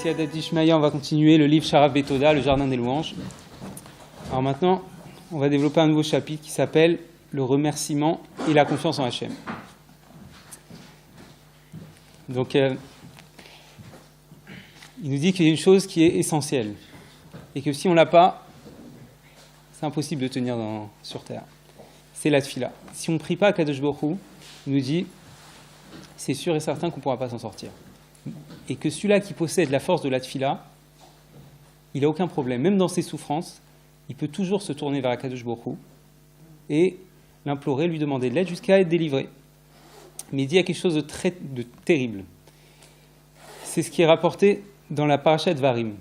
Siadat Dishmaya, on va continuer le livre Sharav Betoda, le jardin des louanges. Alors maintenant, on va développer un nouveau chapitre qui s'appelle le remerciement et la confiance en Hachem. Donc, il nous dit qu'il y a une chose qui est essentielle et que si on ne l'a pas, c'est impossible de tenir sur terre. C'est la tfila. Si on ne prie pas à Kadosh Baruch Hu, il nous dit, c'est sûr et certain qu'on ne pourra pas s'en sortir. Et que celui-là qui possède la force de la tfila, il n'a aucun problème. Même dans ses souffrances, il peut toujours se tourner vers Kadosh Baruch Hu et l'implorer, lui demander de l'aide jusqu'à être délivré. Mais il dit il y a quelque chose de terrible. C'est ce qui est rapporté dans la parasha de Varim.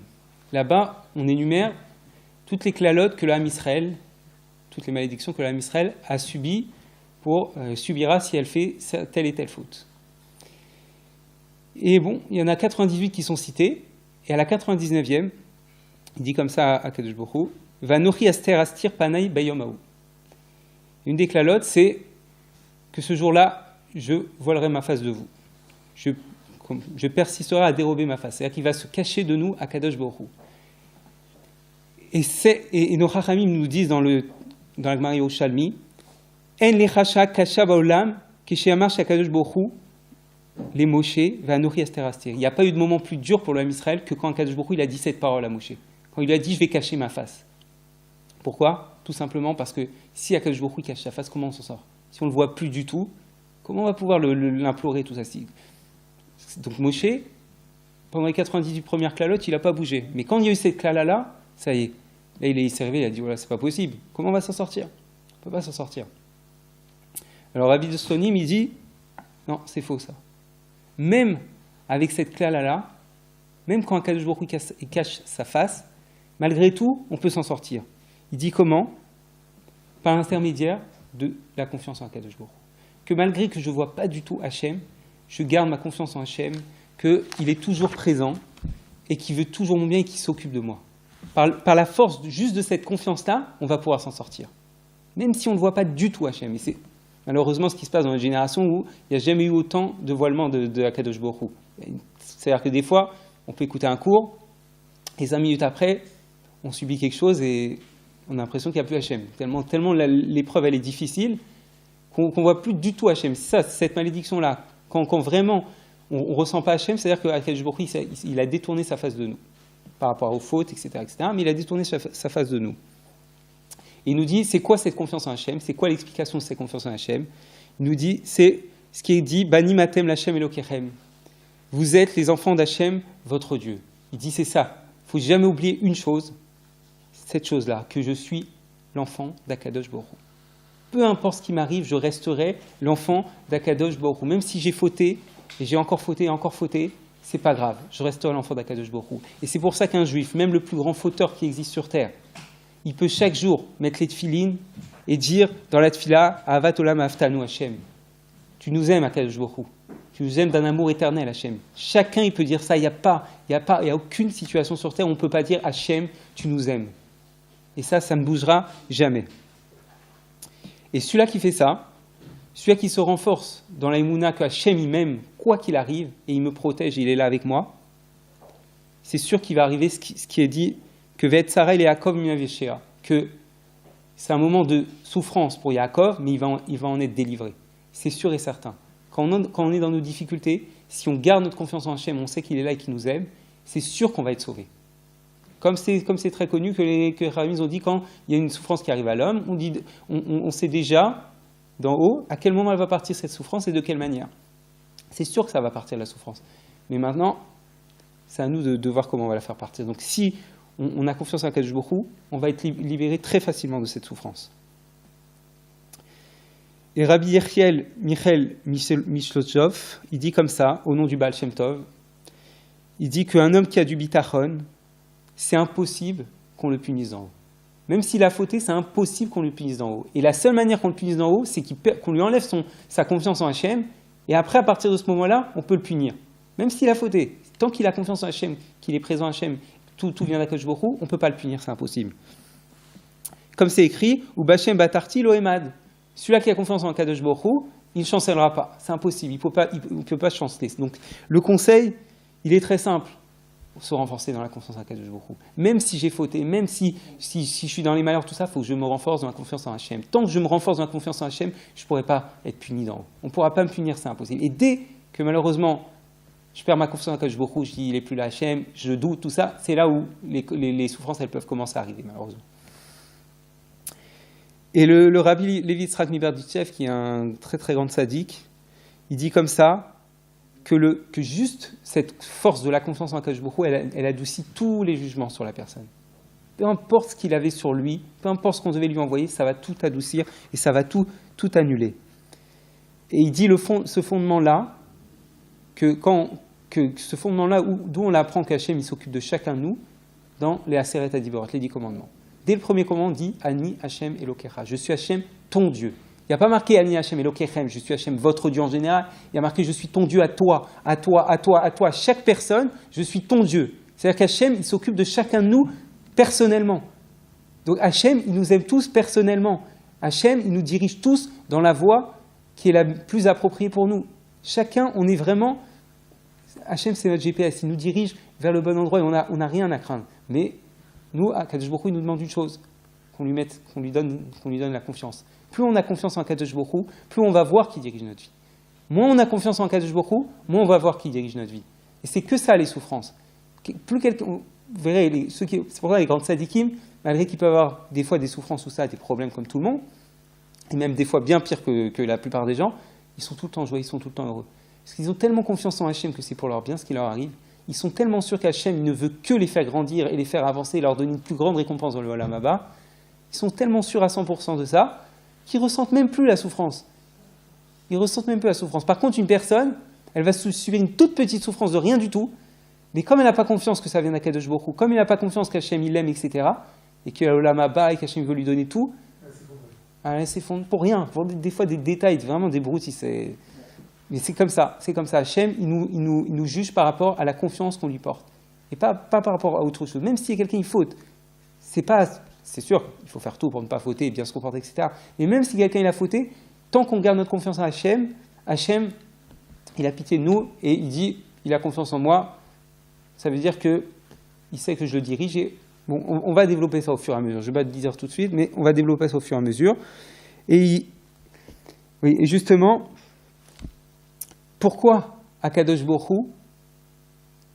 Là-bas, on énumère toutes les klalotes que l'âme Israël, toutes les malédictions que l'âme Israël a subies subira si elle fait telle et telle faute. Et bon, il y en a 98 qui sont cités, et à la 99e, il dit comme ça à Kadosh Baruch Hu, Vanochi aster astir panai bayomahu. Une des klalotes, c'est que ce jour-là, je voilerai ma face de vous. Je persisterai à dérober ma face. C'est-à-dire qu'il va se cacher de nous à Kadosh Baruch Hu. Et nos Chachamim nous disent dans la Gemara Yerushalmi, En lechasha kasha baolam kisheamar shakadosh Baruch Hu les Moshe vanochi aster astir. Il n'y a pas eu de moment plus dur pour l'homme Israël que quand Kadosh Baruch Hu il a dit cette parole à Moshe. Quand il lui a dit je vais cacher ma face. Pourquoi ? Tout simplement parce que si Kadosh Baruch Hu cache sa face, comment on s'en sort ? Si on ne le voit plus du tout, comment on va pouvoir l'implorer tout ça ? Donc Moshe, pendant les 98 premières klalotes, il n'a pas bougé. Mais quand il y a eu cette klala-là, ça y est. Là, il s'est réveillé, il a dit voilà, c'est pas possible. Comment on va s'en sortir ? On ne peut pas s'en sortir. Alors Rabbi de Sonim, il dit non, c'est faux ça. Même avec cette klala-là, même quand Kadosh Baruch Hu cache sa face, malgré tout, on peut s'en sortir. Il dit comment ? Par l'intermédiaire de la confiance en Kadosh Baruch Hu. Que malgré que je ne vois pas du tout Hachem, je garde ma confiance en Hachem, qu'il est toujours présent et qu'il veut toujours mon bien et qu'il s'occupe de moi. Par la force juste de cette confiance-là, on va pouvoir s'en sortir. Même si on ne voit pas du tout Hachem. Et c'est malheureusement ce qui se passe dans une génération où il n'y a jamais eu autant de voilement de Kadosh Baruch Hu. C'est-à-dire que des fois, on peut écouter un cours et 5 minutes après, on subit quelque chose et on a l'impression qu'il n'y a plus Hachem. Tellement l'épreuve elle est difficile qu'on ne voit plus du tout Hachem. C'est ça, cette malédiction-là. Quand vraiment on ne ressent pas Hachem, c'est-à-dire que Kadosh Baruch Hu, il a détourné sa face de nous par rapport aux fautes, etc., mais il a détourné sa face de nous. Et il nous dit, c'est quoi cette confiance en Hachem ? C'est quoi l'explication de cette confiance en Hachem ? Il nous dit, c'est ce qui est dit, Bani matem l'Hachem Elokechem. Vous êtes les enfants d'Hachem, votre Dieu. Il dit, c'est ça. Il ne faut jamais oublier une chose, cette chose-là, que je suis l'enfant d'Akadosh Baruch Hu. Peu importe ce qui m'arrive, je resterai l'enfant d'Akadosh Baruch Hu. Même si j'ai fauté, et j'ai encore fauté, c'est pas grave. Je resterai l'enfant d'Akadosh Baruch Hu. Et c'est pour ça qu'un juif, même le plus grand fauteur qui existe sur terre, il peut chaque jour mettre les tefilines et dire dans la tefila, Ahavat olam ahavtanu Hachem. Tu nous aimes, Akadosh Baruch Hu. Tu nous aimes d'un amour éternel, Hachem. Chacun, il peut dire ça. Il n'y a aucune situation sur terre où on ne peut pas dire Hachem, tu nous aimes. Et ça ne bougera jamais. Et celui-là qui fait ça, celui-là qui se renforce dans la émouna que Hachem il m'aime, quoi qu'il arrive, et il me protège, il est là avec moi, c'est sûr qu'il va arriver ce qui est dit, que Ve'etzara et Yaakov mi'aveshea, que c'est un moment de souffrance pour Yaakov, mais il va en être délivré. C'est sûr et certain. Quand on est dans nos difficultés, si on garde notre confiance en Hachem, on sait qu'il est là et qu'il nous aime, c'est sûr qu'on va être sauvé. Comme c'est très connu que les rabbins ont dit, quand il y a une souffrance qui arrive à l'homme, on sait déjà d'en haut à quel moment elle va partir cette souffrance et de quelle manière. C'est sûr que ça va partir la souffrance. Mais maintenant, c'est à nous de voir comment on va la faire partir. Donc si on a confiance en Kadosh Baruch Hu, on va être libéré très facilement de cette souffrance. Et Rabbi Yechiel Michel Mishlotchov, il dit comme ça, au nom du Baal Shem Tov, il dit qu'un homme qui a du bitachon, c'est impossible qu'on le punisse d'en haut. Même s'il a fauté, c'est impossible qu'on le punisse d'en haut. Et la seule manière qu'on le punisse d'en haut, c'est qu'on lui enlève sa confiance en Hachem, et après, à partir de ce moment-là, on peut le punir. Même s'il a fauté, tant qu'il a confiance en Hachem, qu'il est présent à Hachem, tout vient d'Akadosh Baruch Hu, on ne peut pas le punir, c'est impossible. Comme c'est écrit, ou Bachem Batarti Loemad. Celui-là qui a confiance en Kadosh Baruch Hu, il ne chancellera pas. C'est impossible, il ne peut pas chanceler. Donc le conseil, il est très simple. se renforcer dans la confiance en Akadosh Baruch Hu. Même si j'ai fauté, même si je suis dans les malheurs, tout ça, il faut que je me renforce dans la confiance en Hachem. Tant que je me renforce dans la confiance en Hachem, je ne pourrai pas être puni d'en haut. On ne pourra pas me punir, c'est impossible. Et dès que malheureusement, je perds ma confiance en Akadosh Baruch Hu, je dis il n'est plus là Hachem, je doute, tout ça, c'est là où les souffrances elles peuvent commencer à arriver, malheureusement. Et le rabbi Levi Yitzhak Miberditchev, qui est un très très grand tzaddik, il dit comme ça, que juste cette force de la confiance en Akadosh Baruch Hu, elle adoucit tous les jugements sur la personne. Peu importe ce qu'il avait sur lui, peu importe ce qu'on devait lui envoyer, ça va tout adoucir et ça va tout annuler. Et il dit ce fondement-là, ce fondement-là d'où on apprend qu'Hachem il s'occupe de chacun de nous dans les Aseret Adiborot, les 10 commandements. Dès le premier commandement, on dit Ani Hachem Elokecha, je suis Hachem, ton Dieu. Il n'y a pas marqué Ani Hachem Elokechem, je suis Hachem, votre Dieu en général. Il y a marqué je suis ton Dieu à toi, à toi, à toi, à toi. Chaque personne, je suis ton Dieu. C'est-à-dire qu'Hachem, il s'occupe de chacun de nous personnellement. Donc Hachem, il nous aime tous personnellement. Hachem, il nous dirige tous dans la voie qui est la plus appropriée pour nous. Chacun, on est vraiment... Hachem, c'est notre GPS, il nous dirige vers le bon endroit et on n'a rien à craindre. Mais nous, à Kadosh Baruch Hu, il nous demande une chose, qu'on lui donne la confiance. Plus on a confiance en Kadosh Baruch Hu, plus on va voir qui dirige notre vie. Moins on a confiance en Kadosh Baruch Hu, moins on va voir qui dirige notre vie. Et c'est que ça, les souffrances. Plus vous verrez, c'est pour ça les grands tzadikim, malgré qu'ils peuvent avoir des fois des souffrances ou ça, des problèmes comme tout le monde, et même des fois bien pire que la plupart des gens, ils sont tout le temps joyeux, ils sont tout le temps heureux. Parce qu'ils ont tellement confiance en Hachem que c'est pour leur bien ce qui leur arrive. Ils sont tellement sûrs qu'Hachem ne veut que les faire grandir et les faire avancer et leur donner une plus grande récompense dans le Olam Haba. Ils sont tellement sûrs à 100% de ça qu'ils ne ressentent même plus la souffrance. Ils ne ressentent même plus la souffrance. Par contre, une personne, elle va subir une toute petite souffrance de rien du tout, mais comme elle n'a pas confiance que ça vient d'Akadosh Baruch Hu, comme elle n'a pas confiance qu'Hachem il l'aime, etc., et qu'il y a l'Olam Haba et qu'Hachem veut lui donner tout, elle s'effondre pour rien, pour des fois des détails, vraiment des broutilles. Mais c'est comme ça. Hachem, il nous juge par rapport à la confiance qu'on lui porte. Et pas par rapport à autre chose. Même si quelqu'un il faute, c'est sûr, il faut faire tout pour ne pas fauter et bien se comporter, etc. Mais même si quelqu'un il a fauté, tant qu'on garde notre confiance en Hachem, Hachem, il a pitié de nous et il dit, il a confiance en moi. Ça veut dire qu'il sait que je le dirige. Et, bon, on va développer ça au fur et à mesure. Je ne vais pas te dire tout de suite, mais on va développer ça au fur et à mesure. Et justement, pourquoi Akadosh Baruch Hu,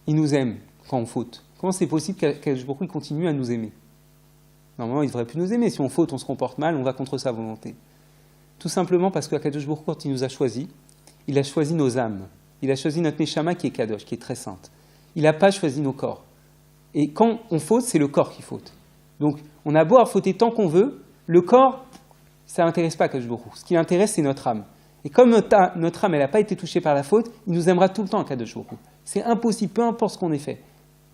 il nous aime quand on faute? Comment c'est possible qu'Akadosh Baruch Hu il continue à nous aimer? Normalement, il ne devrait plus nous aimer. Si on faute, on se comporte mal, on va contre sa volonté. Tout simplement parce qu'Akadosh Baruch Hu, quand il nous a choisis, il a choisi nos âmes. Il a choisi notre Neshama qui est Kadosh, qui est très sainte. Il n'a pas choisi nos corps. Et quand on faute, c'est le corps qui faute. Donc, on a beau à fauter tant qu'on veut, le corps, ça n'intéresse pas Akadosh Baruch Hu. Ce qui l'intéresse, c'est notre âme. Et comme notre âme, elle n'a pas été touchée par la faute, il nous aimera tout le temps Akadosh Baruch Hu. C'est impossible, peu importe ce qu'on ait fait.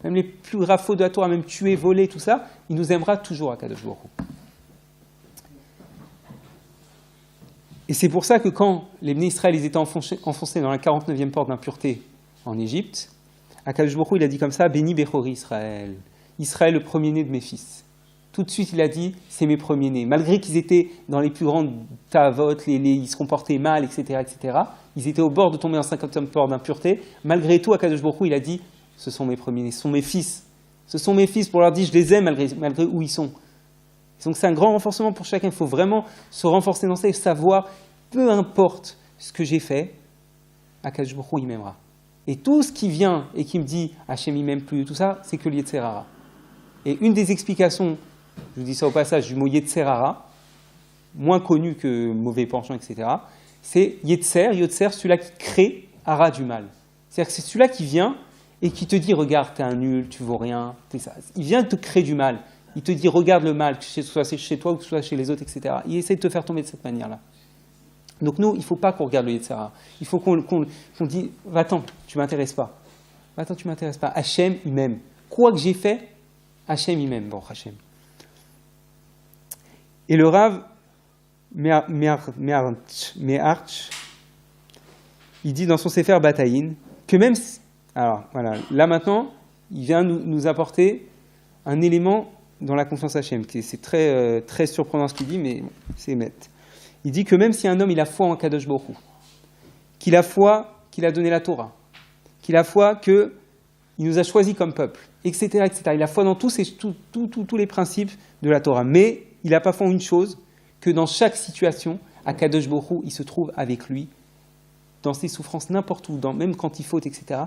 Même les plus graves fautes de la Torah, même tuer, voler, tout ça, il nous aimera toujours Akadosh Baruch Hu. Et c'est pour ça que quand les Bnei Israël ils étaient enfoncés dans la 49e porte d'impureté en Égypte, Akadosh Baruch Hu, il a dit comme ça, Béni Bechori Israël, Israël le premier-né de mes fils. Tout de suite, il a dit, c'est mes premiers-nés. Malgré qu'ils étaient dans les plus grandes tavot, ils se comportaient mal, etc., ils étaient au bord de tomber dans 50e porte d'impureté. Malgré tout, Akadosh Baruch Hu, il a dit, ce sont mes premiers-nés, ce sont mes fils. Ce sont mes fils, pour leur dire, je les aime malgré où ils sont. Donc c'est un grand renforcement pour chacun. Il faut vraiment se renforcer dans ça et savoir, peu importe ce que j'ai fait, Akadosh Baruch Hu, il m'aimera. Et tout ce qui vient et qui me dit Hachem il m'aime plus, tout ça, c'est que le Yetzer Hara. Et une des explications, je vous dis ça au passage, du mot Yetzer Hara, moins connu que mauvais penchant, etc., c'est Yetzer, celui-là qui crée Hara du mal. C'est-à-dire que c'est celui-là qui vient et qui te dit regarde, t'es un nul, tu vaux rien, t'es ça. Il vient te créer du mal. Il te dit regarde le mal, que ce soit chez toi ou que ce soit chez les autres, etc. Il essaie de te faire tomber de cette manière-là. Donc nous, il ne faut pas qu'on regarde le Yetzer Hara. Il faut qu'on dise va-t'en, tu ne m'intéresses pas. Va-t'en, tu ne m'intéresses pas. Hachem, il m'aime. Quoi que j'ai fait, Hachem, il m'aime. Bon, Hachem. Et le Rav Meharch, il dit dans son Sefer Bataïn que même... Alors, voilà, là maintenant, il vient nous apporter un élément dans la confiance Hachem. C'est très, très surprenant ce qu'il dit, mais c'est net. Il dit que même si un homme il a foi en Kadosh Baruch Hu, qu'il a foi qu'il a donné la Torah, qu'il a foi que il nous a choisis comme peuple, etc., etc. Il a foi dans tous les principes de la Torah. Mais il n'a pas fait une chose, que dans chaque situation, Akadosh Baruch Hu, il se trouve avec lui, dans ses souffrances, n'importe où, même quand il faute, etc.,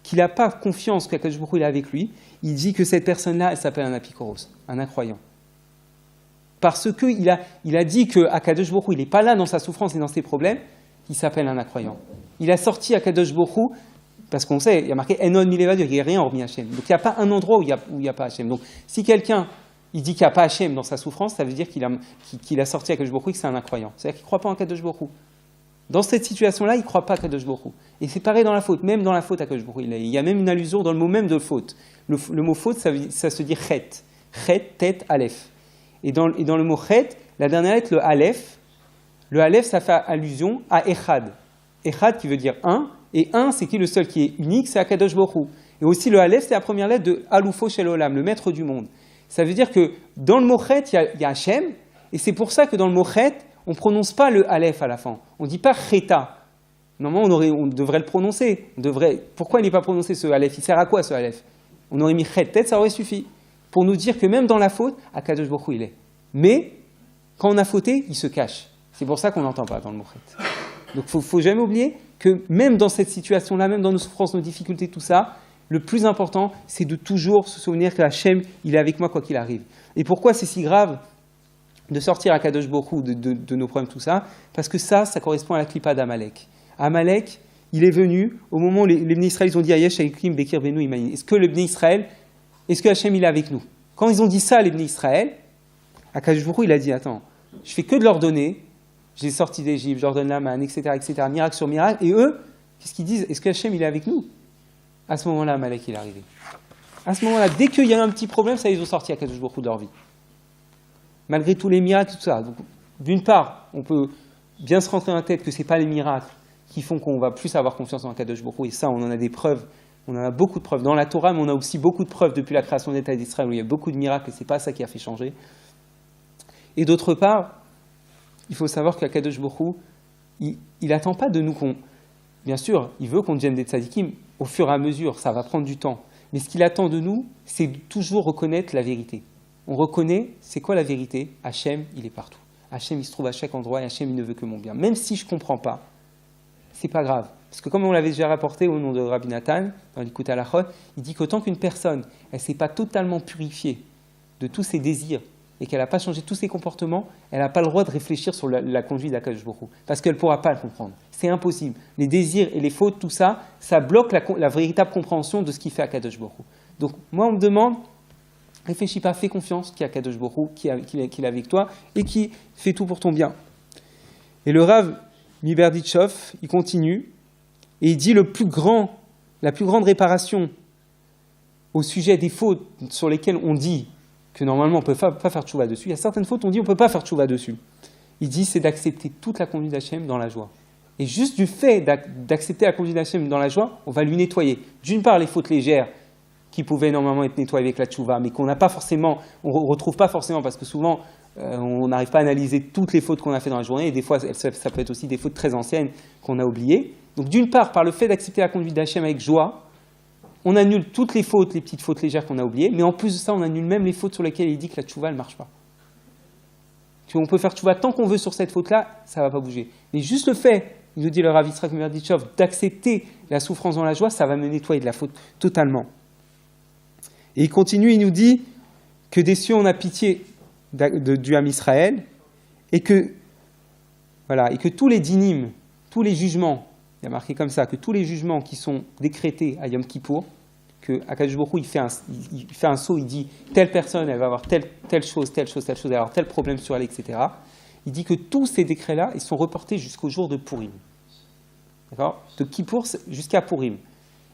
qu'il n'a pas confiance qu'Akadosh Baruch Hu il est avec lui, il dit que cette personne-là, elle s'appelle un apikoros, un incroyant. Parce qu'il a dit qu'Akadosh Baruch Hu, il n'est pas là dans sa souffrance et dans ses problèmes, il s'appelle un incroyant. Il a sorti Akadosh Baruch Hu, parce qu'on sait, il y a marqué Enon Milevad, il n'y a rien hormis Hachem. Donc il n'y a pas un endroit où il n'y a pas Hachem. Donc si quelqu'un il dit qu'il n'y a pas Hachem dans sa souffrance, ça veut dire qu'il a sorti Akadosh Baruch Hu et que c'est un incroyant. C'est-à-dire qu'il ne croit pas en Akadosh Baruch Hu. Dans cette situation-là, il ne croit pas à Akadosh Baruch Hu. Et c'est pareil dans la faute, même dans la faute Akadosh Baruch Hu. Il y a même une allusion dans le mot même de faute. Le mot faute, ça se dit chet. Chet, tête, aleph. Et dans le mot chet, la dernière lettre, le aleph, ça fait allusion à echad. Echad qui veut dire un, et un, c'est qui le seul qui est unique, c'est Akadosh Baruch Hu. Et aussi le aleph, c'est la première lettre de Alufo Shel Olam, le maître du monde. Ça veut dire que dans le mot chet, il y a Hachem, et c'est pour ça que dans le mot chet, on ne prononce pas le aleph à la fin. On ne dit pas cheta. Normalement, on devrait le prononcer. Pourquoi il n'est pas prononcé ce aleph? Il sert à quoi ce aleph? On aurait mis chet, peut-être ça aurait suffi. Pour nous dire que même dans la faute, Akadosh Baruch Hu il est. Mais quand on a fauté, il se cache. C'est pour ça qu'on n'entend pas dans le mot chet. Donc il ne faut jamais oublier que même dans cette situation-là, même dans nos souffrances, nos difficultés, tout ça, le plus important, c'est de toujours se souvenir que Hachem, il est avec moi quoi qu'il arrive. Et pourquoi c'est si grave de sortir Akadosh Baruch Hu de nos problèmes, tout ça? Parce que ça correspond à la clipa d'Amalek. Amalek, il est venu au moment où les Bnei Israël, ils ont dit Ayesh Aikim Bekir Benu Imani. Est-ce que le Bnei Israël, est-ce que Hachem, il est avec nous? Quand ils ont dit ça, les Bnei Israël, Akadosh Baruch Hu, il a dit attends, je fais que de leur donner, je les sortis d'Égypte, je leur donne la manne, etc., miracle sur miracle, et eux, qu'est-ce qu'ils disent? Est-ce que Hachem, il est avec nous? À ce moment-là, Amalek, il est arrivé. À ce moment-là, dès qu'il y a un petit problème, ça, ils ont sorti Akadosh Baruch Hu de leur vie. Malgré tous les miracles, tout ça. Donc, d'une part, on peut bien se rentrer dans la tête que ce n'est pas les miracles qui font qu'on va plus avoir confiance en Akadosh Baruch Hu, et ça, on en a des preuves. On en a beaucoup de preuves dans la Torah, mais on a aussi beaucoup de preuves depuis la création de l'État d'Israël où il y a beaucoup de miracles et ce n'est pas ça qui a fait changer. Et d'autre part, il faut savoir qu'Akadosh Baruch Hu, il n'attend pas de nous qu'on... Bien sûr, il veut qu'on devienne des tzadikim au fur et à mesure, ça va prendre du temps. Mais ce qu'il attend de nous, c'est de toujours reconnaître la vérité. On reconnaît, c'est quoi la vérité? Hachem, il est partout. Hachem, il se trouve à chaque endroit et Hachem, il ne veut que mon bien. Même si je ne comprends pas, c'est pas grave. Parce que comme on l'avait déjà rapporté au nom de Rabbi Nathan, dans l'Ikut Halachot, il dit qu'autant qu'une personne, elle ne s'est pas totalement purifiée de tous ses désirs et qu'elle n'a pas changé tous ses comportements, elle n'a pas le droit de réfléchir sur la conduite d'Akadosh Baruch Hu, parce qu'elle ne pourra pas le comprendre. C'est impossible. Les désirs et les fautes, tout ça, ça bloque la véritable compréhension de ce qui fait Akadosh Baruch Hu. Donc moi, on me demande, réfléchis pas, fais confiance qu'il y a Akadosh Baruch Hu, qu'il est avec toi et qui fait tout pour ton bien. Et le Rav Miberditchov, il continue et il dit la plus grande réparation au sujet des fautes sur lesquelles on dit que normalement on ne peut pas faire tchouva dessus. Il y a certaines fautes, on dit on ne peut pas faire tchouva dessus. Il dit c'est d'accepter toute la conduite d'Hachem dans la joie. Et juste du fait d'accepter la conduite d'Hachem dans la joie, on va lui nettoyer. D'une part, les fautes légères qui pouvaient normalement être nettoyées avec la tchouva, mais qu'on n'a pas forcément, on ne retrouve pas forcément, parce que souvent, on n'arrive pas à analyser toutes les fautes qu'on a fait dans la journée, et des fois, ça peut être aussi des fautes très anciennes qu'on a oubliées. Donc d'une part, par le fait d'accepter la conduite d'Hachem avec joie, on annule toutes les fautes, les petites fautes légères qu'on a oubliées, mais en plus de ça, on annule même les fautes sur lesquelles il dit que la tchouva ne marche pas. On peut faire tchouva tant qu'on veut sur cette faute-là, ça ne va pas bouger. Mais juste le fait, il nous dit le Rav Yitzhak Merditchov, d'accepter la souffrance dans la joie, ça va me nettoyer de la faute totalement. Et il continue, il nous dit que des cieux on a pitié du Ham Israël, et que tous les dinim, tous les jugements, il y a marqué comme ça, que tous les jugements qui sont décrétés à Yom Kippour, que Akadosh Baruch Hu, il fait un saut, il dit telle personne, elle va avoir telle chose, elle va avoir tel problème sur elle, etc. Il dit que tous ces décrets-là, ils sont reportés jusqu'au jour de Purim. D'accord? De Kippour jusqu'à Purim.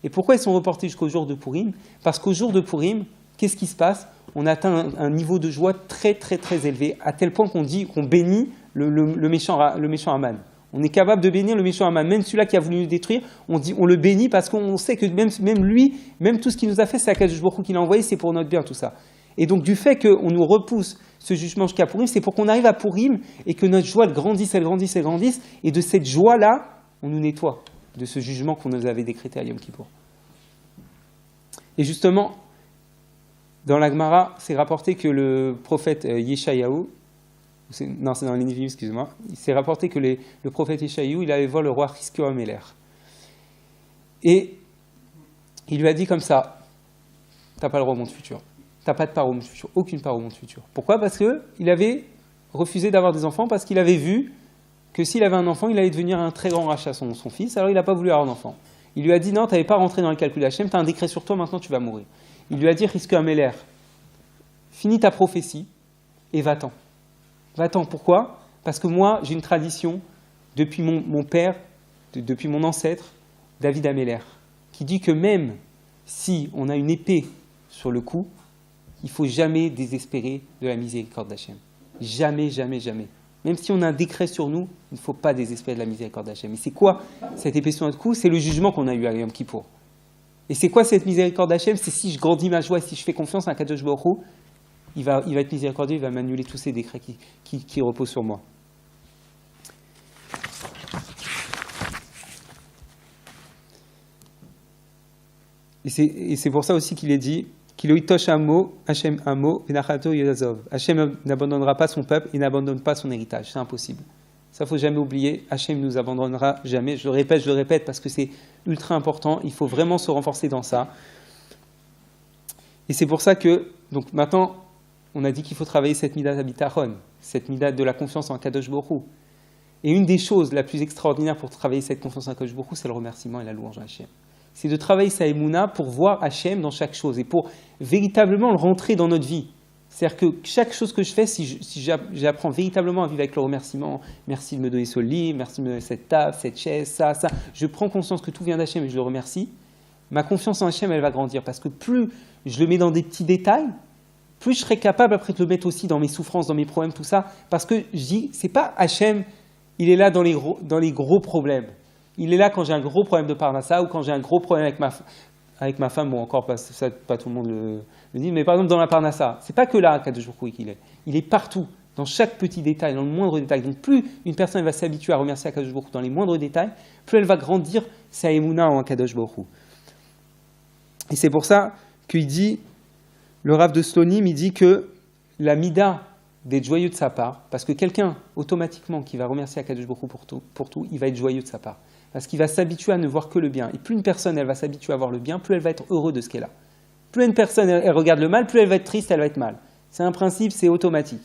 Et pourquoi ils sont reportés jusqu'au jour de Purim? Parce qu'au jour de Purim, qu'est-ce qui se passe? On atteint un niveau de joie très très très élevé, à tel point qu'on bénit le méchant Haman. On est capable de bénir le méchant Haman, même celui-là qui a voulu nous détruire, on le bénit parce qu'on sait que même lui, même tout ce qu'il nous a fait, c'est Akadosh Baruch Hu qui l'a envoyé, c'est pour notre bien tout ça. Et donc du fait qu'on nous repousse ce jugement jusqu'à Purim, c'est pour qu'on arrive à Purim et que notre joie grandisse, et de cette joie-là, on nous nettoie de ce jugement qu'on nous avait décrété à Yom Kippour. Et justement, dans la Gemara, c'est rapporté que le prophète Yeshayahu, non, c'est dans les Nevi'im, excuse-moi, il s'est rapporté que le prophète Yeshayahu, il allait voir le roi Hiskiyahu Améler. Et il lui a dit comme ça, t'as pas le droit au monde futur. T'as pas de part au monde futur, aucune part au monde futur. Pourquoi? Parce qu'il avait refusé d'avoir des enfants, parce qu'il avait vu que s'il avait un enfant, il allait devenir un très grand rachat son fils, alors il n'a pas voulu avoir d'enfant. Il lui a dit, non, tu n'avais pas rentré dans le calcul d'Hachem, tu as un décret sur toi, maintenant tu vas mourir. Il lui a dit, Hiskiyahu Améler, finis ta prophétie et va-t'en. Va-t'en, pourquoi? Parce que moi, j'ai une tradition, depuis mon père, depuis mon ancêtre, David Améler, qui dit que même si on a une épée sur le cou, il ne faut jamais désespérer de la miséricorde d'Hachem. Jamais, jamais, jamais. Même si on a un décret sur nous, il ne faut pas désespérer de la miséricorde d'Hachem. Et c'est quoi cette épée sur notre cou? C'est le jugement qu'on a eu à Yom Kippour. Et c'est quoi cette miséricorde d'Hachem? C'est si je grandis ma joie et si je fais confiance à Kadosh Baruch Hu, il va être miséricordieux, il va m'annuler tous ces décrets qui reposent sur moi. Et c'est pour ça aussi qu'il est dit Kiloitosh amo, Hachem amo, venachato yodazov. Hachem n'abandonnera pas son peuple et n'abandonne pas son héritage. C'est impossible. Ça, il ne faut jamais oublier. Hachem ne nous abandonnera jamais. Je le répète parce que c'est ultra important. Il faut vraiment se renforcer dans ça. Et c'est pour ça que, donc maintenant, on a dit qu'il faut travailler cette midat habitachon, cette midat de la confiance en Kadosh Baruch Hu. Et une des choses la plus extraordinaires pour travailler cette confiance en Kadosh Baruch Hu, c'est le remerciement et la louange à Hachem. C'est de travailler sa émouna pour voir Hachem dans chaque chose et pour véritablement le rentrer dans notre vie. C'est-à-dire que chaque chose que je fais, si j'apprends véritablement à vivre avec le remerciement, merci de me donner ce lit, merci de me donner cette table, cette chaise, ça, je prends conscience que tout vient d'Hachem et je le remercie, ma confiance en Hachem, elle va grandir. Parce que plus je le mets dans des petits détails, plus je serai capable après de le mettre aussi dans mes souffrances, dans mes problèmes, tout ça. Parce que je dis, c'est pas Hachem, il est là dans les gros problèmes. Il est là quand j'ai un gros problème de parnassa ou quand j'ai un gros problème avec ma femme. Bon, encore pas, ça, pas tout le monde le dit, mais par exemple dans la parnassa, c'est pas que là Kadosh Baruch Hu qu'il est. Il est partout, dans chaque petit détail, dans le moindre détail. Donc plus une personne va s'habituer à remercier Kadosh Baruch Hu dans les moindres détails, plus elle va grandir sa émouna en Kadosh Baruch Hu. Et c'est pour ça qu'il dit, le Rav de Slonim, il dit que la mida d'être joyeux de sa part, parce que quelqu'un automatiquement qui va remercier Kadosh Baruch Hu pour tout, il va être joyeux de sa part. Parce qu'il va s'habituer à ne voir que le bien. Et plus une personne elle va s'habituer à voir le bien, plus elle va être heureuse de ce qu'elle a. Plus une personne elle regarde le mal, plus elle va être triste, elle va être mal. C'est un principe, c'est automatique.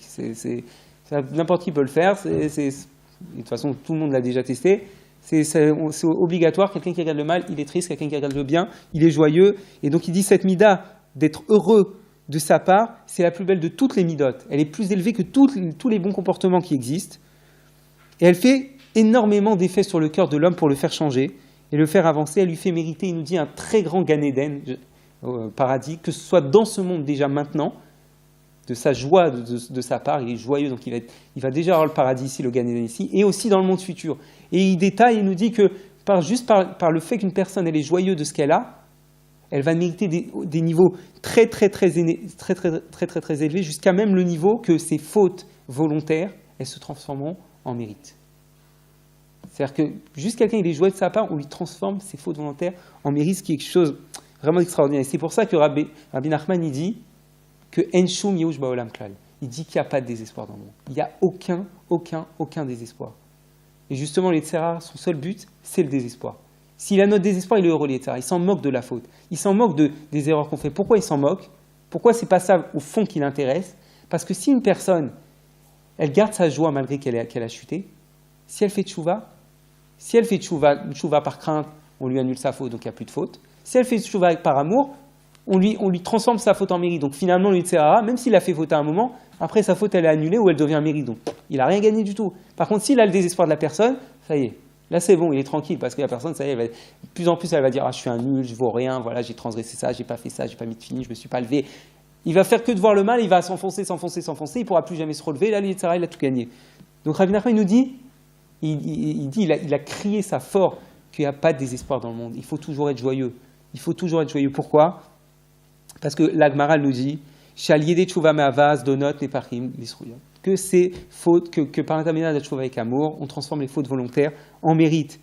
N'importe qui peut le faire. De toute façon, tout le monde l'a déjà testé. C'est obligatoire. Quelqu'un qui regarde le mal, il est triste. Quelqu'un qui regarde le bien, il est joyeux. Et donc il dit cette mida d'être heureux de sa part, c'est la plus belle de toutes les midotes. Elle est plus élevée que tous les bons comportements qui existent. Et elle fait énormément d'effets sur le cœur de l'homme pour le faire changer et le faire avancer. Elle lui fait mériter, il nous dit, un très grand Gan Eden, paradis, que ce soit dans ce monde déjà maintenant, de sa joie de sa part, il est joyeux, donc il va déjà avoir le paradis ici, le Gan Eden ici, et aussi dans le monde futur. Et il détaille, il nous dit que juste par le fait qu'une personne elle est joyeuse de ce qu'elle a, elle va mériter des niveaux très élevés, jusqu'à même le niveau que ses fautes volontaires, elles se transformeront en mérite. C'est-à-dire que juste quelqu'un, il est joyeux de sa part, on lui transforme ses fautes volontaires en mérite, ce qui est quelque chose vraiment extraordinaire. Et c'est pour ça que Rabbi Nachman, il dit que En Shum Yehush Ba'olam Klal. Il dit qu'il n'y a pas de désespoir dans le monde. Il n'y a aucun désespoir. Et justement, les Tzera, son seul but, c'est le désespoir. S'il a notre désespoir, il est heureux, les Tzera. Il s'en moque de la faute. Il s'en moque des erreurs qu'on fait. Pourquoi il s'en moque? Pourquoi c'est pas ça, au fond, qui l'intéresse? Parce que si une personne, elle garde sa joie malgré qu'elle a chuté, si elle fait tchouva par crainte, on lui annule sa faute, donc il n'y a plus de faute. Si elle fait tchouva par amour, on lui transforme sa faute en mérite. Donc finalement, lui Tzera, même s'il a fait faute à un moment, après sa faute elle est annulée ou elle devient mérite. Donc il n'a rien gagné du tout. Par contre, s'il a le désespoir de la personne, ça y est, là c'est bon, il est tranquille parce que la personne, ça y est, de plus en plus elle va dire je suis un nul, je vaux rien, voilà, j'ai transgressé ça, j'ai pas fait ça, j'ai pas mis de fini, je me suis pas levé. Il va faire que de voir le mal, il va s'enfoncer, il pourra plus jamais se relever. Là, lui Tzera, il a tout gagné. Donc Rabbi Nachman nous dit, il a crié ça fort qu'il n'y a pas de désespoir dans le monde. Il faut toujours être joyeux. Pourquoi? Parce que l'Agmara nous dit que c'est faute, que par l'intermédiaire de la tchouva avec amour, on transforme les fautes volontaires en mérite.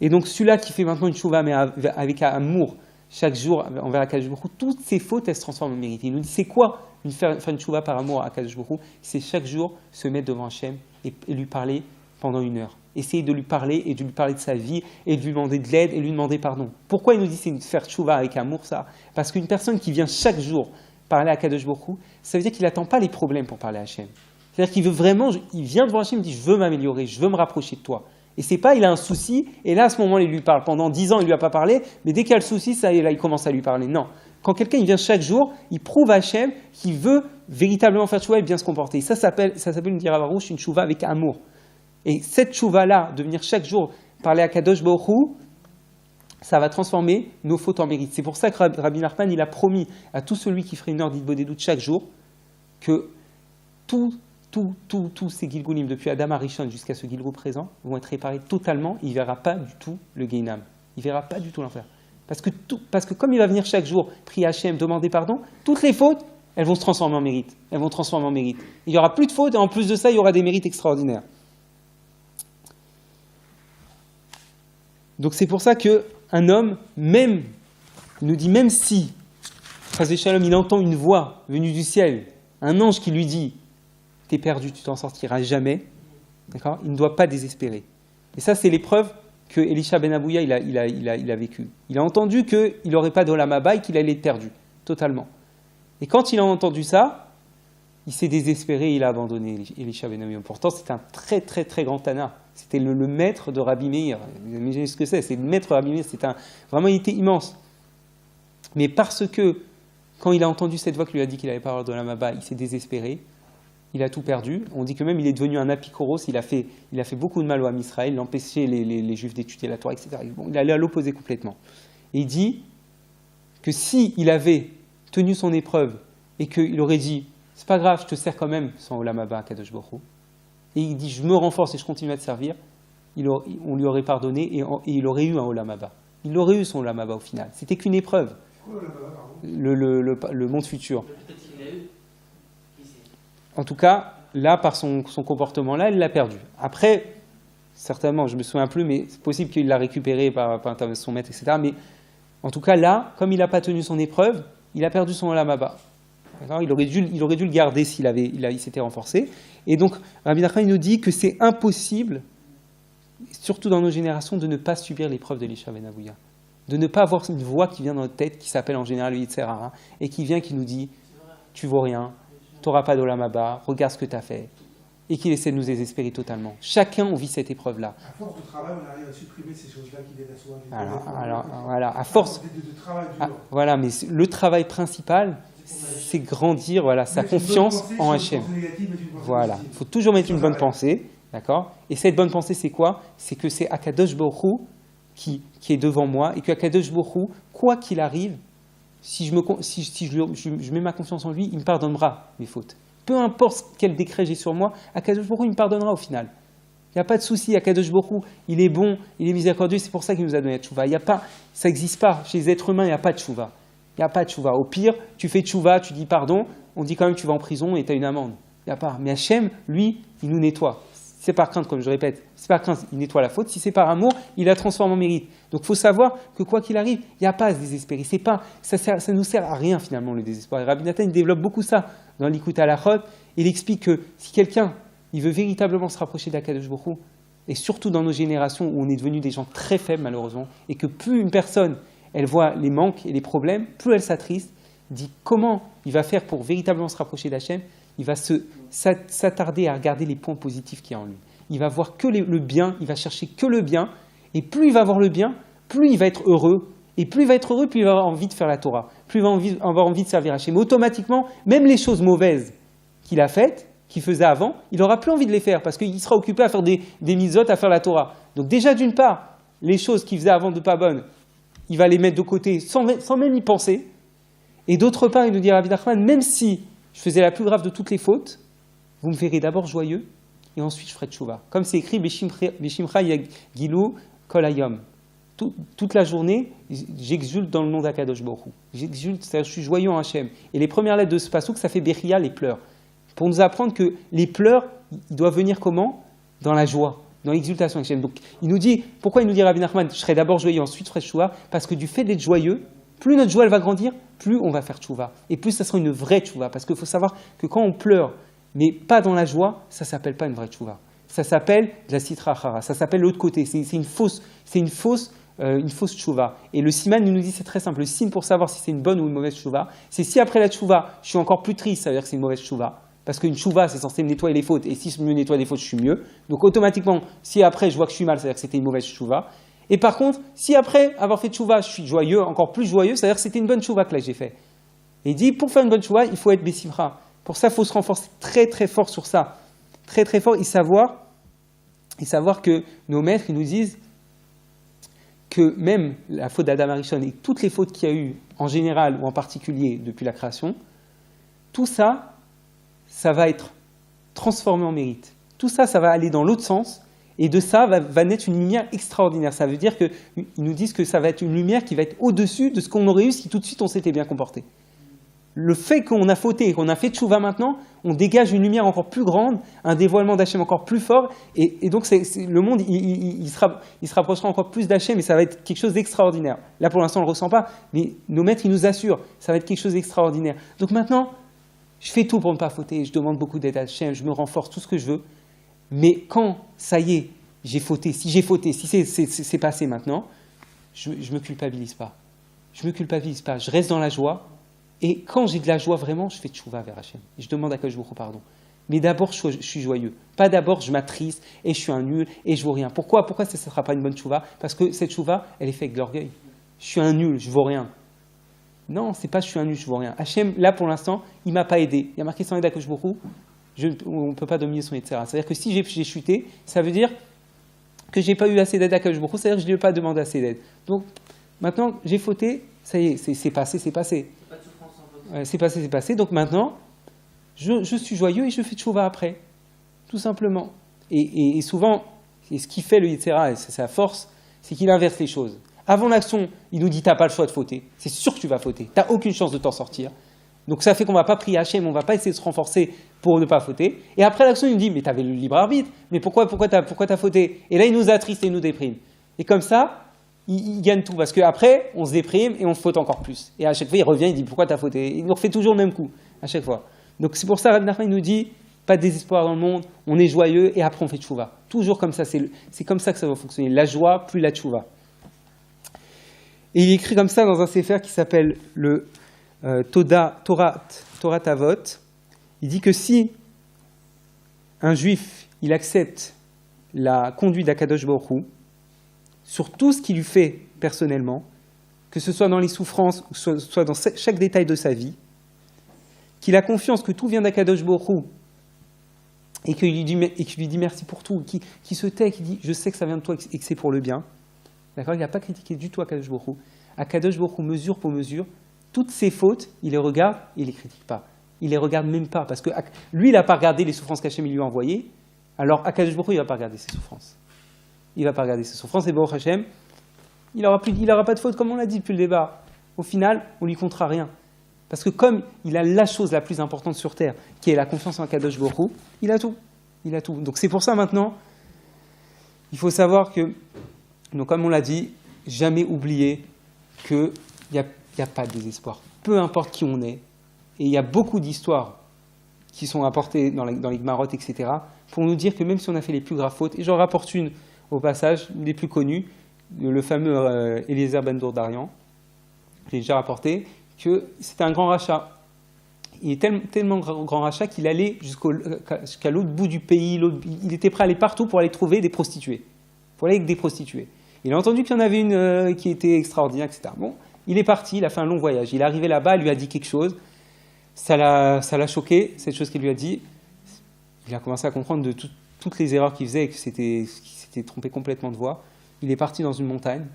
Et donc celui-là qui fait maintenant une tchouva mais avec amour, chaque jour envers Akadosh Baruch Hu, toutes ces fautes, elles se transforment en mérite. Il nous dit, c'est quoi faire une tchouva par amour à Akadosh Baruch Hu? C'est chaque jour se mettre devant Hachem et lui parler pendant 1 heure. Essayer de lui parler et de lui parler de sa vie et de lui demander de l'aide et lui demander pardon. Pourquoi il nous dit c'est de faire tchouva avec amour, ça? Parce qu'une personne qui vient chaque jour parler à Akadosh Baruch Hu, ça veut dire qu'il n'attend pas les problèmes pour parler à Hachem. C'est-à-dire qu'il veut vraiment, il vient devant Hachem, il dit je veux m'améliorer, je veux me rapprocher de toi. Et c'est pas il a un souci et là à ce moment-là il lui parle. Pendant 10 ans il lui a pas parlé, mais dès qu'il a le souci, ça y est, là il commence à lui parler. Non. Quand quelqu'un il vient chaque jour, il prouve à Hachem qu'il veut véritablement faire tchouva et bien se comporter. Ça s'appelle une dirabarouche, une tchouva avec amour. Et cette tchouva-là, de venir chaque jour parler à Kadosh Baruch Hu, ça va transformer nos fautes en mérite. C'est pour ça que Rabbi Nachman, il a promis à tout celui qui ferait une heure d'Hitbodedut chaque jour que tous ces Gilgulim, depuis Adam Arishon jusqu'à ce Gilgul présent, vont être réparés totalement. Il ne verra pas du tout le Gehinam. Il ne verra pas du tout l'enfer. Parce que comme il va venir chaque jour, prier Hachem, demander pardon, toutes les fautes, elles vont se transformer en mérite. Elles vont se transformer en mérite. Il n'y aura plus de fautes et en plus de ça, il y aura des mérites extraordinaires. Donc c'est pour ça qu'un homme, même, il nous dit, même si, Chazé Shalom, il entend une voix venue du ciel, un ange qui lui dit, t'es perdu, tu t'en sortiras jamais, d'accord, il ne doit pas désespérer. Et ça, c'est l'épreuve que Elisha ben Abouya, il a vécue. Il a entendu qu'il n'aurait pas d'Olam Haba et qu'il allait être perdu, totalement. Et quand il a entendu ça, il s'est désespéré et il a abandonné Elisha ben Abouya. Pourtant, c'est un très très très grand Tana. C'était le maître de Rabbi Meir. Vous imaginez ce que c'est le maître de Rabbi Meir. Vraiment, il était immense. Mais parce que, quand il a entendu cette voix qui lui a dit qu'il n'allait pas avoir d'Olam Haba, il s'est désespéré. Il a tout perdu. On dit que même il est devenu un apikoros. Il a fait beaucoup de mal au Ham Israël. Il empêchait les Juifs d'étudier la Torah, etc. Bon, il allait à l'opposé complètement. Et il dit que s'il avait tenu son épreuve et qu'il aurait dit « c'est pas grave, je te sers quand même sans Olam Haba à Kadosh Baruch Hu », et il dit « je me renforce et je continue à te servir », on lui aurait pardonné et il aurait eu un Olam Haba. Il aurait eu son Olam Haba au final. C'était qu'une épreuve. Le monde futur. En tout cas, là, par son comportement-là, il l'a perdu. Après, certainement, je ne me souviens plus, mais c'est possible qu'il l'a récupéré par son maître, etc. Mais en tout cas, là, comme il n'a pas tenu son épreuve, il a perdu son Olam Haba. Il aurait dû le garder s'il s'était renforcé. Et donc, Rabbi Nachman nous dit que c'est impossible, surtout dans nos générations, de ne pas subir l'épreuve de l'Elisha ben Abouya. De ne pas avoir une voix qui vient dans notre tête, qui s'appelle en général le Yetzer Hara, et qui vient, qui nous dit « tu vaux rien, tu n'auras pas d'Olam Haba, regarde ce que tu as fait », et qui essaie de nous désespérer totalement. Chacun, on vit cette épreuve-là. À force de travail, on arrive à supprimer ces choses-là qui viennent à soi. Voilà, à force... de travail dur. Voilà, mais le travail principal, c'est grandir sa confiance en Hachem. Voilà, il faut toujours mettre une bonne pensée, d'accord? Et cette bonne pensée, c'est quoi? C'est que c'est Akadosh Baruch Hu qui est devant moi, et que Akadosh Baruch Hu, quoi qu'il arrive, si je mets ma confiance en lui, il me pardonnera mes fautes. Peu importe quel décret j'ai sur moi, Akadosh Baruch Hu, il me pardonnera au final. Il n'y a pas de souci, Akadosh Baruch Hu, il est bon, il est miséricordieux, c'est pour ça qu'il nous a donné la tchouva. Ça n'existe pas. Chez les êtres humains, il n'y a pas de tchouva. Il n'y a pas de tchouva. Au pire, tu fais tchouva, tu dis pardon, on dit quand même que tu vas en prison et tu as une amende. Il n'y a pas. Mais Hachem, lui, il nous nettoie. Si c'est par crainte, comme je répète, si c'est par crainte, il nettoie la faute. Si c'est par amour, il la transforme en mérite. Donc il faut savoir que quoi qu'il arrive, il n'y a pas à se désespérer. Ça nous sert à rien finalement le désespoir. Et Rabbi Nathan, il développe beaucoup ça dans l'Ikut Halachot. Il explique que si quelqu'un il veut véritablement se rapprocher d'Akadosh Baruch Hu, et surtout dans nos générations où on est devenu des gens très faibles malheureusement, et que plus une personne elle voit les manques et les problèmes, plus elle s'attriste, dit comment il va faire pour véritablement se rapprocher d'Hachem. Il va s'attarder à regarder les points positifs qu'il y a en lui. Il va voir que le bien, il va chercher que le bien, et plus il va voir le bien, plus il va être heureux, et plus il va être heureux, plus il va avoir envie de faire la Torah, plus il va avoir envie de servir Hachem. Automatiquement, même les choses mauvaises qu'il a faites, qu'il faisait avant, il n'aura plus envie de les faire, parce qu'il sera occupé à faire des mitzvot, à faire la Torah. Donc déjà, d'une part, les choses qu'il faisait avant de pas bonnes, il va les mettre de côté sans même y penser. Et d'autre part, il nous dit Rabbi Nachman, même si je faisais la plus grave de toutes les fautes, vous me verrez d'abord joyeux, et ensuite je ferai tchouva. Comme c'est écrit, Beshimcha Yagilu Kol Hayom. Toute la journée, j'exulte dans le nom d'Akadosh Baruch Hu. J'exulte, c'est-à-dire je suis joyeux en Hachem. Et les premières lettres de ce pasouk, ça fait Bechia, les pleurs. Pour nous apprendre que les pleurs, ils doivent venir comment? Dans la joie, dans l'exultation Hachem. Donc il nous dit, pourquoi il nous dit Rabbi Nachman, je serai d'abord joyeux, ensuite je ferai tchouva? Parce que du fait d'être joyeux, plus notre joie elle va grandir, plus on va faire tchouva. Et plus ça sera une vraie tchouva. Parce qu'il faut savoir que quand on pleure, mais pas dans la joie, ça ne s'appelle pas une vraie tchouva. Ça s'appelle de la sitra achara. Ça s'appelle l'autre côté. C'est une fausse tchouva. Et le siman il nous dit c'est très simple. Le signe pour savoir si c'est une bonne ou une mauvaise tchouva, c'est si après la tchouva, je suis encore plus triste, ça veut dire que c'est une mauvaise tchouva. Parce qu'une tchouva, c'est censé me nettoyer les fautes. Et si je me nettoie les fautes, je suis mieux. Donc automatiquement, si après je vois que je suis mal, ça veut dire que c'était une mauvaise tchouva. Et par contre, si après avoir fait tchouva, je suis joyeux, encore plus joyeux, ça veut dire que c'était une bonne tchouva que là j'ai fait. Et il dit, pour faire une bonne tchouva, il faut être bessimra. Pour ça, il faut se renforcer très très fort sur ça. Très très fort et savoir que nos maîtres ils nous disent que même la faute d'Adam Arishon et toutes les fautes qu'il y a eu en général ou en particulier depuis la création, tout ça, ça va être transformé en mérite. Tout ça, ça va aller dans l'autre sens et de ça va naître une lumière extraordinaire. Ça veut dire qu'ils nous disent que ça va être une lumière qui va être au-dessus de ce qu'on aurait eu si tout de suite on s'était bien comporté. Le fait qu'on a fauté et qu'on a fait tchouva maintenant, on dégage une lumière encore plus grande, un dévoilement d'Hachem encore plus fort, et donc le monde il se rapprochera encore plus d'Hachem et ça va être quelque chose d'extraordinaire. Là pour l'instant on ne le ressent pas, mais nos maîtres ils nous assurent, ça va être quelque chose d'extraordinaire. Donc maintenant, je fais tout pour ne pas fauter, je demande beaucoup d'aide à Hachem, je me renforce, tout ce que je veux, mais quand ça y est, j'ai fauté, si c'est passé maintenant, je ne me culpabilise pas. Je me culpabilise pas, je reste dans la joie. Et quand j'ai de la joie vraiment, je fais tchouva vers Hachem. Et je demande à Kadosh Baruch Hu pardon. Mais d'abord, je suis joyeux. Pas d'abord, je m'attriste et je suis un nul et je vaux rien. Pourquoi ça ne sera pas une bonne tchouva? Parce que cette tchouva, elle est faite avec de l'orgueil. Je suis un nul, je vaux rien. Non, c'est pas je suis un nul, je vaux rien. Hachem, là pour l'instant, il ne m'a pas aidé. Il y a marqué sans aide à Kadosh Baruch Hu, on ne peut pas dominer son etc. C'est-à-dire que si j'ai chuté, ça veut dire que je n'ai pas eu assez d'aide à Kadosh Baruch Hu, c'est-à-dire que je ne lui ai pas demandé assez d'aide. Donc maintenant, j'ai fauté, ça y est, c'est passé. C'est passé. Donc maintenant, je suis joyeux et je fais tchouva après. Tout simplement. Et souvent, ce qui fait le Yitzhara, et c'est sa force, c'est qu'il inverse les choses. Avant l'action, il nous dit « t'as pas le choix de fauter. C'est sûr que tu vas fauter. T'as aucune chance de t'en sortir. » Donc ça fait qu'on ne va pas prier Hachem, on ne va pas essayer de se renforcer pour ne pas fauter. Et après l'action, il nous dit « mais t'avais le libre arbitre. Mais pourquoi t'as fauté ?» Et là, il nous attriste et il nous déprime. Et comme ça, il gagne tout, parce qu'après, on se déprime et on faute encore plus. Et à chaque fois, il revient, il dit « pourquoi t'as fauté ?» Il nous refait toujours le même coup, à chaque fois. Donc c'est pour ça, Rabbi Nachman, il nous dit « pas de désespoir dans le monde, on est joyeux et après on fait tchouva. » Toujours comme ça, c'est comme ça que ça va fonctionner. La joie plus la tchouva. Et il écrit comme ça dans un sefer qui s'appelle le Torah Avot. Il dit que si un juif, il accepte la conduite d'Akadosh Baruch Hu, sur tout ce qu'il lui fait personnellement, que ce soit dans les souffrances ou soit dans chaque détail de sa vie, qu'il a confiance que tout vient d'Akadosh Baruch Hu et qu'il lui dit merci pour tout, qui se tait, qui dit je sais que ça vient de toi et que c'est pour le bien. D'accord ? Il n'a pas critiqué du tout Akadosh Baruch Hu. Akadosh Baruch Hu, mesure pour mesure, toutes ses fautes, il les regarde et il ne les critique pas. Il ne les regarde même pas, parce que lui, il n'a pas regardé les souffrances qu'Hachem lui a envoyées, alors Akadosh Baruch Hu, il ne va pas regarder ses souffrances. Il ne va pas regarder ses souffrances, et Baruch Hashem, il n'aura pas de faute, comme on l'a dit depuis le départ. Au final, on ne lui comptera rien. Parce que comme il a la chose la plus importante sur Terre, qui est la confiance en Akadosh Baruch Hu, il a tout. Il a tout. Donc c'est pour ça maintenant, il faut savoir que, donc comme on l'a dit, jamais oublier qu'il n'y a pas de désespoir. Peu importe qui on est, et il y a beaucoup d'histoires qui sont apportées dans les Gmarot, etc., pour nous dire que même si on a fait les plus graves fautes, et j'en rapporte une au passage, une des plus connues, le fameux Eliezer ben Dourdarian, j'ai déjà rapporté, que c'était un grand rachat. Il est tellement grand rachat qu'il allait jusqu'à l'autre bout du pays, il était prêt à aller partout pour aller trouver des prostituées, pour aller avec des prostituées. Il a entendu qu'il y en avait une qui était extraordinaire, etc. Bon, il est parti, il a fait un long voyage. Il est arrivé là-bas, elle lui a dit quelque chose, ça l'a choqué, cette chose qu'il lui a dit. Il a commencé à comprendre de toutes les erreurs qu'il faisait et qu'il s'était trompé complètement de voie. Il est parti dans une montagne,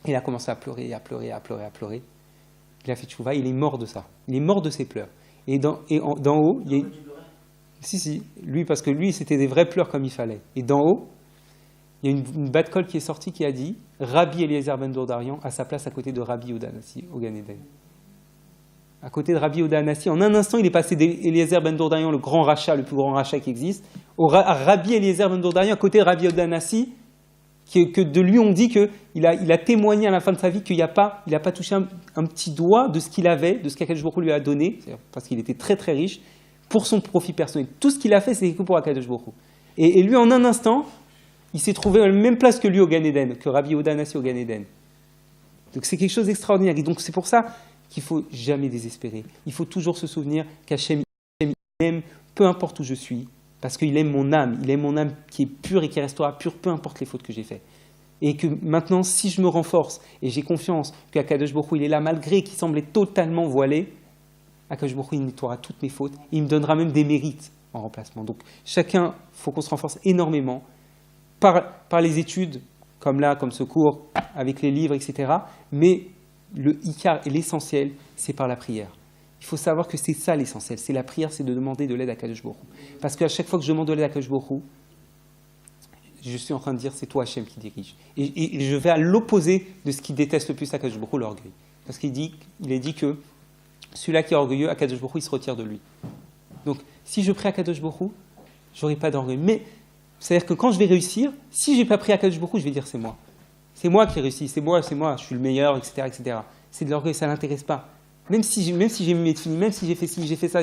il a commencé à pleurer, à pleurer, à pleurer, à pleurer. Il a fait tchouva, il est mort de ça. Il est mort de ses pleurs. Et d'en haut, il y a... Si, lui, parce que lui, c'était des vrais pleurs comme il fallait. Et d'en haut, il y a une bat-kol qui est sortie qui a dit Rabbi Eliezer ben Dourdarian à sa place à côté de Rabbi Yehuda Hanassi au Gan Eden. À côté de Rabbi Yehuda Hanassi, en un instant, il est passé d'Eliezer ben Dourdarian, le grand rachat, le plus grand rachat qui existe, à Rabbi Eliezer ben Dourdarian à côté de Rabbi Yehuda Hanassi, que de lui on dit qu'il a témoigné à la fin de sa vie qu'il n'a pas touché un petit doigt de ce qu'il avait, de ce qu'Akadosh Baruch Hu lui a donné, parce qu'il était très très riche, pour son profit personnel. Tout ce qu'il a fait, c'est que pour Akadosh Baruch Hu. Et lui, en un instant, il s'est trouvé à la même place que lui au Gan Eden, que Rabbi Yehuda Hanassi au Gan Eden. Donc c'est quelque chose d'extraordinaire. Et donc c'est pour ça qu'il ne faut jamais désespérer. Il faut toujours se souvenir qu'Hachem aime, peu importe où je suis, parce qu'il aime mon âme. Il aime mon âme qui est pure et qui restera pure, peu importe les fautes que j'ai faites. Et que maintenant, si je me renforce et j'ai confiance qu'Akadosh Baruch Hu, il est là, malgré qu'il semblait totalement voilé, Akadosh Baruch Hu, il nettoiera toutes mes fautes. Et il me donnera même des mérites en remplacement. Donc chacun, il faut qu'on se renforce énormément par les études, comme là, comme ce cours, avec les livres, etc. Mais le Ikar et l'essentiel, c'est par la prière. Il faut savoir que c'est ça l'essentiel. C'est la prière, c'est de demander de l'aide à Akadosh Baruch Hu. Parce qu'à chaque fois que je demande de l'aide à Akadosh Baruch Hu, je suis en train de dire c'est toi Hachem qui dirige. Et je vais à l'opposé de ce qui déteste le plus Akadosh Baruch Hu, l'orgueil. Parce qu'il est dit que celui-là qui est orgueilleux, Akadosh Baruch Hu, il se retire de lui. Donc, si je prie à Akadosh Baruch Hu, je n'aurai pas d'orgueil. Mais, c'est-à-dire que quand je vais réussir, si je n'ai pas prié à Akadosh Baruch Hu, je vais dire c'est moi. C'est moi qui ai réussi, c'est moi, je suis le meilleur, etc. etc. C'est de l'orgueil, ça ne l'intéresse pas. Même si j'ai mis mes tefilines, même si j'ai fait ci, j'ai fait ça,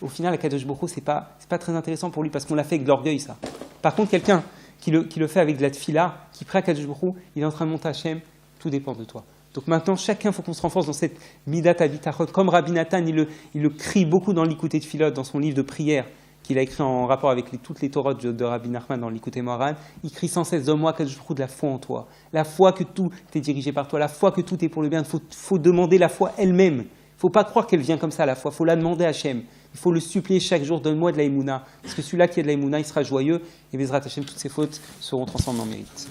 au final, Akadosh Baruch Hu, c'est pas très intéressant pour lui parce qu'on l'a fait avec de l'orgueil, ça. Par contre, quelqu'un qui le fait avec de la tefila, qui prie à Akadosh Baruch Hu, il est en train de monter à Hachem, tout dépend de toi. Donc maintenant, chacun, il faut qu'on se renforce dans cette Midat Avitachot. Comme Rabbi Nathan, il le crie beaucoup dans l'Ikouté Tfilot, dans son livre de prière, qu'il a écrit en rapport avec toutes les Torotes de Rabbi Nachman dans l'Ikouté Moharan. Il crie sans cesse, donne-moi Akadosh Baruch Hu de la foi en toi. La foi que tout est dirigé par toi, la foi que tout est pour le bien. Il faut demander la foi elle-même. Il ne faut pas croire qu'elle vient comme ça, la foi. Il faut la demander à Hachem. Il faut le supplier chaque jour, donne-moi de la Emouna. Parce que celui-là qui a de la Emouna, il sera joyeux. Et Bezrat Hachem, toutes ses fautes seront transformées en mérite.